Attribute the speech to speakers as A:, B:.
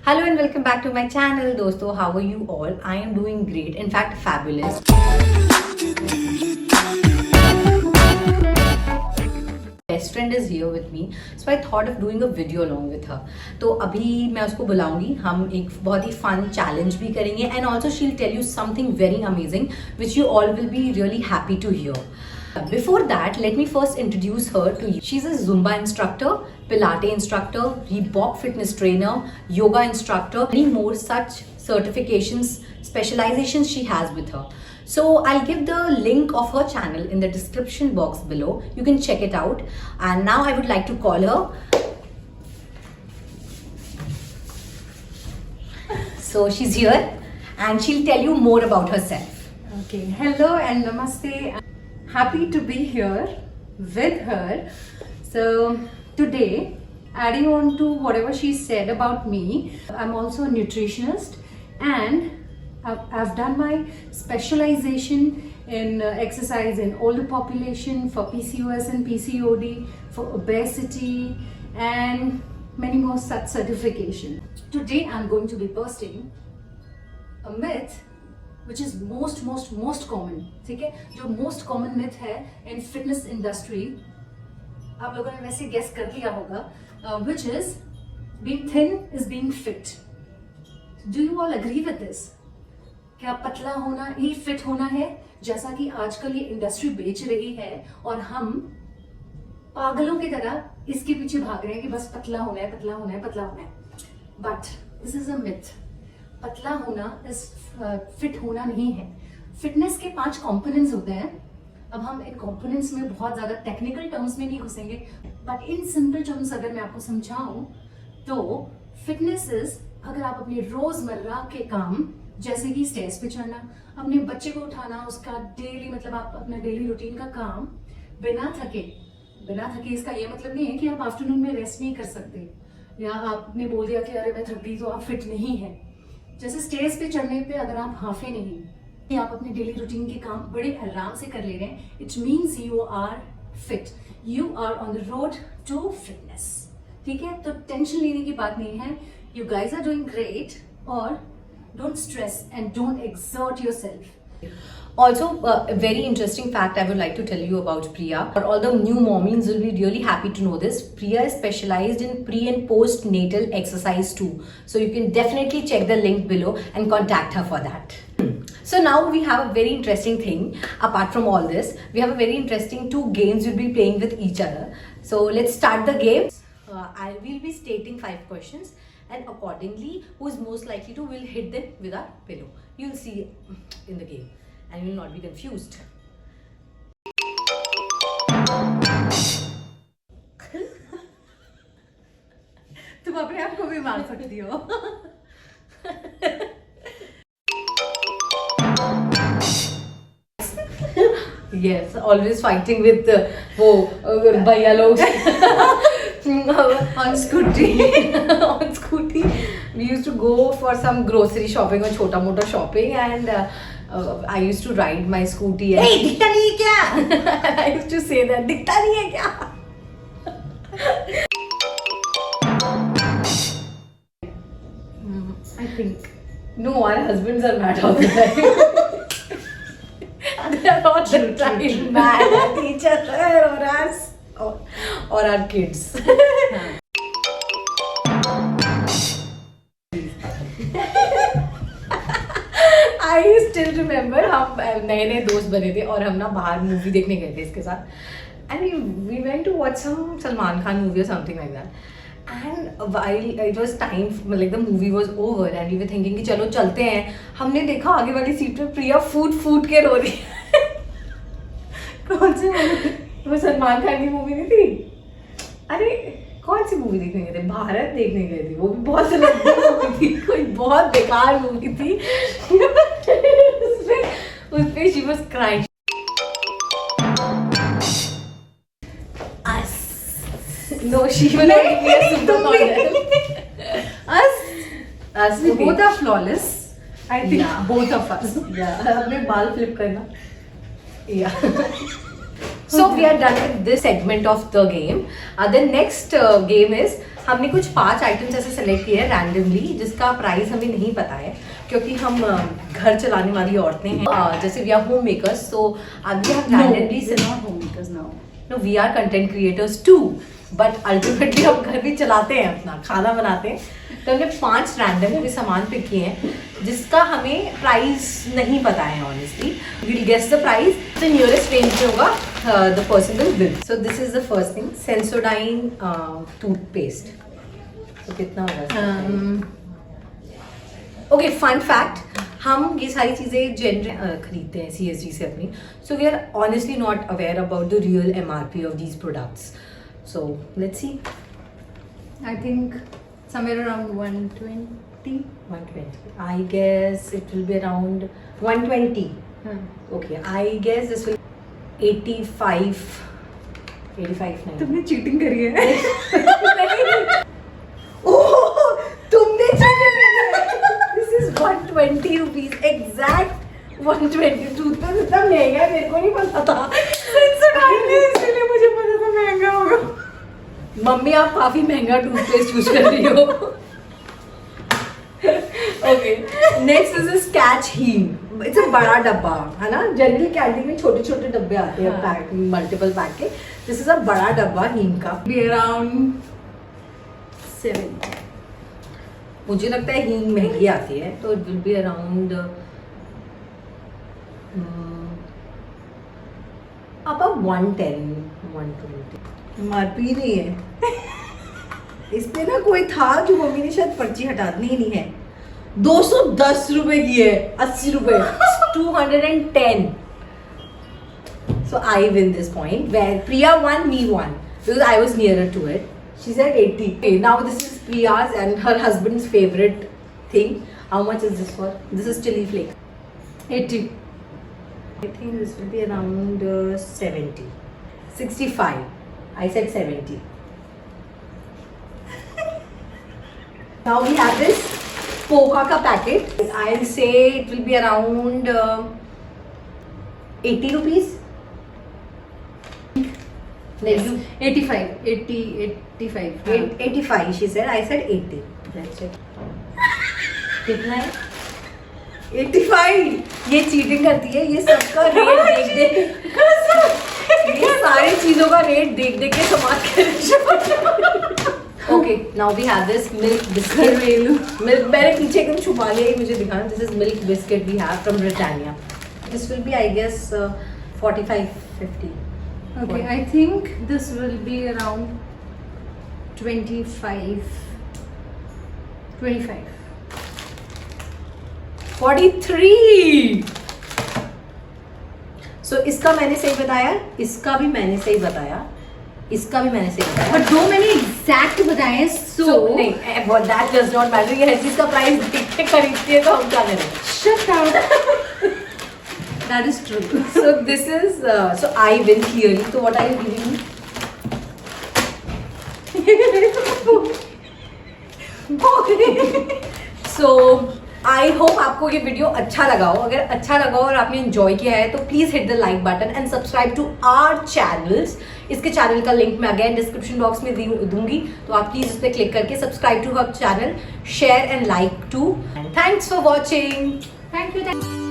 A: Hello and welcome back to my channel, dosto. How are you all? I am doing great. In fact, fabulous. Best friend is here with me, so I thought of doing a video along with her. तो अभी मैं उसको बुलाऊंगी, हम एक बहुत ही fun challenge भी करेंगे, and also she'll tell you something very amazing, which you all will be really happy to hear. Before that, let me first introduce her to you. She's a Zumba instructor, Pilates instructor, Reebok fitness trainer, yoga instructor, many more such certifications, specializations she has with her. So I'll give the link of her channel in the description box below. You can check it out. And now I would like to call her. So she's here and she'll tell you more about herself.
B: Okay, hello and namaste. Happy to be here with her. So today, adding on to whatever she said about me, I'm also a nutritionist and I've done my specialization in exercise in older population for PCOS and PCOD, for obesity and many more such certification. Today I'm going to be bursting a myth which is most common, ठीक है? जो most common myth है in fitness industry, आप लोगों ने वैसे guess कर लिया होगा, which is being thin is being fit. Do you all agree with this? क्या पतला होना ही fit होना है, जैसा कि आजकल ये इंडस्ट्री बेच रही है और हम पागलों की तरह इसके पीछे भाग रहे हैं कि बस पतला होना है, पतला होना है, पतला होना है. But this is a myth. पतला होना इस फिट होना नहीं है. फिटनेस के 5 कंपोनेंट्स होते हैं. अब हम इन कंपोनेंट्स में बहुत ज्यादा टेक्निकल टर्म्स में नहीं घुसेंगे, बट इन सिंपल टर्म्स अगर मैं आपको समझाऊं तो फिटनेस इज, अगर आप अपने रोजमर्रा के काम जैसे कि स्टेयर्स पे चढ़ना, अपने बच्चे को उठाना, उसका डेली मतलब आप अपना डेली रूटीन का काम बिना थके इसका ये मतलब नहीं है कि आप आफ्टरनून में रेस्ट नहीं कर सकते या आपने बोल दिया कि अरे मैं थक गई तो आप फिट नहीं है. जैसे स्टेज पे चढ़ने पे अगर आप हाफे नहीं, आप अपने डेली रूटीन के काम बड़े आराम से कर ले रहे हैं, it means you are fit, you are on the road to fitness. ठीक है, तो टेंशन लेने की बात नहीं है. You guys are doing great और don't stress and don't exert yourself.
A: Also, a very interesting fact I would like to tell you about Priya. All the new mommies will be really happy to know this. Priya is specialized in pre and post natal exercise too. So you can definitely check the link below and contact her for that. So now we have a very interesting thing. Apart from all this, we have a very interesting 2 games we'll be playing with each other. So let's start the game. I will be stating 5 questions, and accordingly, who is most likely to will hit them with our pillow. You'll see in the game. And you will not be confused.
B: तुम अपने आप को भी मार सकती हो.
A: Yes, always fighting with वो भैया लोग
B: on scooty.
A: On scooty. We used to go for some grocery shopping or छोटा मोटा shopping, and I used to ride my scooty.
B: Hey, दिखता नहीं है क्या?
A: I used to say that, दिखता नहीं है क्या?
B: I think.
A: No, our husbands are mad all the time. They are all the time mad at each other or us or our kids. I still remember हम नए दोस्त बने थे और हम ना बाहर मूवी देखने गए थे इसके साथ, and we went to watch some Salman Khan movie or something like that. And while it was time, like the movie was over and we were thinking कि चलो चलते हैं, हमने देखा आगे वाली सीट पे प्रिया फूट के रो रही है.
B: कौन सी मूवी?
A: वो सलमान खान की मूवी नहीं थी? अरे कौन सी मूवी देखने गए थे? भारत देखने गए थे. वो भी बहुत लंबी मूवी थी, कोई बहुत बेकार मूवी थी. उसपे she was crying. Us. No, she will not be a supermodel. Us.
B: We both are flawless. I think
A: Yeah.
B: both of us.
A: Yeah. अपने बाल flip करना. Yeah. So we are done with this segment of the game. The next game is हमने कुछ 5 items ऐसे select किए हैं randomly, जिसका price हमें नहीं पता है क्योंकि हम घर चलाने वाली औरतें हैं, जैसे वी आर होम मेकर्स, तो अभी हम randomly
B: not homemakers now.
A: No, we are content creators too, but ultimately हम घर भी चलाते हैं, अपना खाना बनाते हैं। तो हमने 5 रैंडम भी सामान पिक किए हैं जिसका हमें प्राइस नहीं पता है honestly. Will guess the price, the nearest range में होगा the person will bill. So this is the first thing, Sensodyne toothpaste. तो कितना होगा? ओके, फन फैक्ट, हम ये सारी चीज़ें जनरल खरीदते हैं CSG से अपनी, so we are honestly not aware about the real MRP of these products. So let's see.
B: I think somewhere around 120.
A: 120. I guess it will be around 120. Okay, I guess this will 85. 85 नहीं।
B: तुमने cheating करी है।
A: ओह, तुमने cheating करी है। This is 120 rupees, exact 120। Toothpaste इतना महंगा है, मेरे को नहीं पता था।
B: इसलिए मुझे पता था महंगा होगा।
A: मम्मी, आप काफी महंगा टूथपेस्ट यूज कर रही हो। ओके, नेक्स्ट इज स्कैच हीम। इट्स अ बड़ा डब्बा है ना, जनरली कैंटीन में छोटे छोटे डब्बे आते हैं पैक, मल्टीपल पैक के। दिस इज अ बड़ा डब्बा हीम का,
B: Be around 70.
A: मुझे लगता है हींग महंगी आती है, तो इट विल बी अराउंड अब 110, 120। MRP नहीं है इस पे ना, कोई था जो मम्मी ने शायद पर्ची हटा दी, नहीं है। 210 रुपए की है, 80 रुपए। 210। So I win this point, where Priya won, me won, because I was nearer to it. She said 80. Okay, now this is Priya's and her husband's favorite thing. How much is this for? This is chili flake.
B: 80.
A: I think this will be around 70. 65. I said 70. Now we have this Poca ka packet. I'll say it will be around 80 rupees.
B: Yes. 85. 80, 85.
A: 85 she said. I said 80. That's it. कितना है? 85। ये cheating करती है, ये सबका rate देख देख, ये सारी चीजों का रेट देख देख के समाज कर। Okay, now we have this milk biscuit. Milk, मैंने पीछे एकदम छुपा लिया, मुझे दिखाना। This is milk biscuit we have from Britannia. This will be I guess 45-50।
B: Okay, I think this will be around 25. 25.
A: 43। So इसका मैंने सही बताया, इसका भी मैंने सही बताया, इसका भी मैंने सही बताया।
B: But दो मैंने exact बताए हैं, so
A: नहीं, that does not matter। ये हर चीज का प्राइस देख के खरीदती है, तो हम क्या करें?
B: shut up. That is true.
A: So this is so I win clearly. So what are you giving me? So I hope आपको ये वीडियो अच्छा लगा हो। अगर अच्छा लगा हो और आपने एंजॉय किया है तो please hit the like button and subscribe to our channels. इसके चैनल का लिंक मैं अगेन डिस्क्रिप्शन बॉक्स में दूंगी, तो आप प्लीज उस पर क्लिक करके subscribe to our channel, share and like too. Thanks for watching.
B: Thank you.